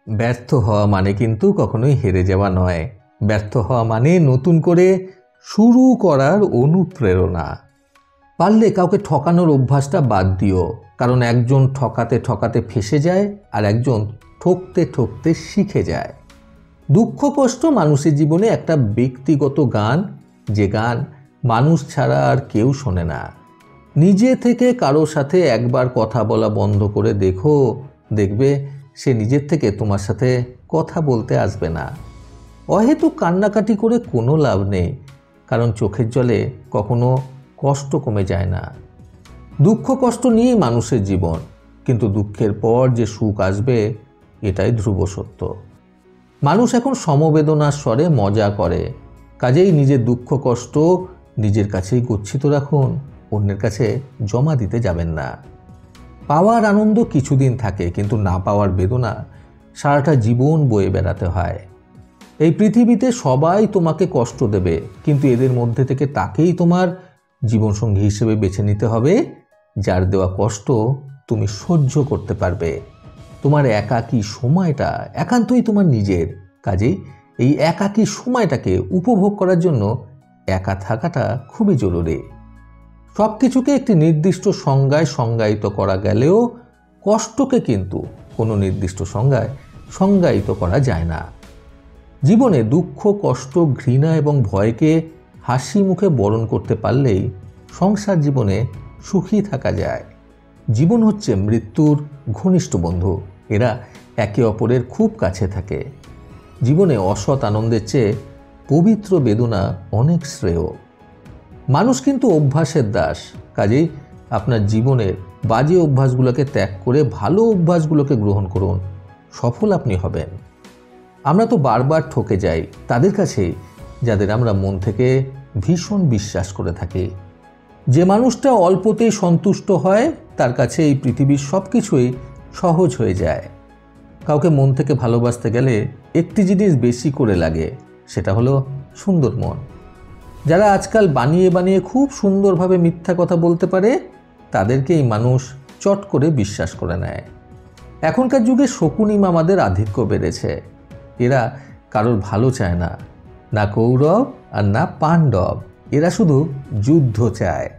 ব্যর্থ হওয়া মানে কিন্তু কখনোই হেরে যাওয়া নয়। ব্যর্থ হওয়া মানে নতুন করে শুরু করার অনুপ্রেরণা। পারলে কাউকে ঠকানোর অভ্যাসটা বাদ দিও, কারণ একজন ঠকাতে ঠকাতে ফেঁসে যায় আর একজন ঠকতে ঠকতে শিখে যায়। দুঃখ কষ্ট মানুষের জীবনে একটা ব্যক্তিগত গান, যে গান মানুষ ছাড়া আর কেউ শোনে না। নিজে থেকে কারোর সাথে একবার কথা বলা বন্ধ করে দেখো, দেখবে সে নিজের থেকে তোমার সাথে কথা বলতে আসবে না। অহেতুক কান্নাকাটি করে কোনো লাভ নেই, কারণ চোখের জলে কখনো কষ্ট কমে যায় না। দুঃখ কষ্ট নিয়েই মানুষের জীবন, কিন্তু দুঃখের পর যে সুখ আসবে এটাই ধ্রুব সত্য। মানুষ এখন সমবেদনার স্বরে মজা করে, কাজেই নিজের দুঃখ কষ্ট নিজের কাছেই গচ্ছিত রাখুন, অন্যের কাছে জমা দিতে যাবেন না। পাওয়ার আনন্দ কিছুদিন থাকে, কিন্তু না পাওয়ার বেদনা সারাটা জীবন বয়ে বেড়াতে হয়। এই পৃথিবীতে সবাই তোমাকে কষ্ট দেবে, কিন্তু এদের মধ্যে থেকে তাকেই তোমার জীবনসঙ্গী হিসেবে বেছে নিতে হবে যার দেওয়া কষ্ট তুমি সহ্য করতে পারবে। তোমার একাকী সময়টা একান্তই তোমার নিজের, কাজেই এই একাকী সময়টাকে উপভোগ করার জন্য একা থাকাটা খুবই জরুরি। সব কিছুকে একটি নির্দিষ্ট সংজ্ঞায় সংজ্ঞায়িত করা গেলেও কষ্টকে কিন্তু কোনো নির্দিষ্ট সংজ্ঞায় সংজ্ঞায়িত করা যায় না। জীবনে দুঃখ, কষ্ট, ঘৃণা এবং ভয়কে হাসি মুখে বরণ করতে পারলেই সংসার জীবনে সুখী থাকা যায়। জীবন হচ্ছে মৃত্যুর ঘনিষ্ঠ বন্ধু, এরা একে অপরের খুব কাছে থাকে। জীবনে অসৎ আনন্দের চেয়ে পবিত্র বেদনা অনেক শ্রেয়। মানুষ কিন্তু অভ্যাসের দাস, কাজেই আপনার জীবনের বাজে অভ্যাসগুলোকে ত্যাগ করে ভালো অভ্যাসগুলোকে গ্রহণ করুন, সফল আপনি হবেন। আমরা তো বারবার ঠকে যাই তাদের কাছেই যাদের আমরা মন থেকে ভীষণ বিশ্বাস করে থাকি। যে মানুষটা অল্পতেই সন্তুষ্ট হয় তার কাছে এই পৃথিবীর সব কিছুই সহজ হয়ে যায়। কাউকে মন থেকে ভালোবাসতে গেলে একটি জিনিস বেশি করে লাগে, সেটা হলো সুন্দর মন। যারা আজকাল বানিয়ে বানিয়ে খুব সুন্দরভাবে মিথ্যা কথা বলতে পারে তাদেরকেই মানুষ চট করে বিশ্বাস করে নেয়। এখনকার যুগে শকুনি মামাদের আধিক্য বেড়েছে। এরা কারোর ভালো চায় না, না কৌরব আর না পাণ্ডব, এরা শুধু যুদ্ধ চায়।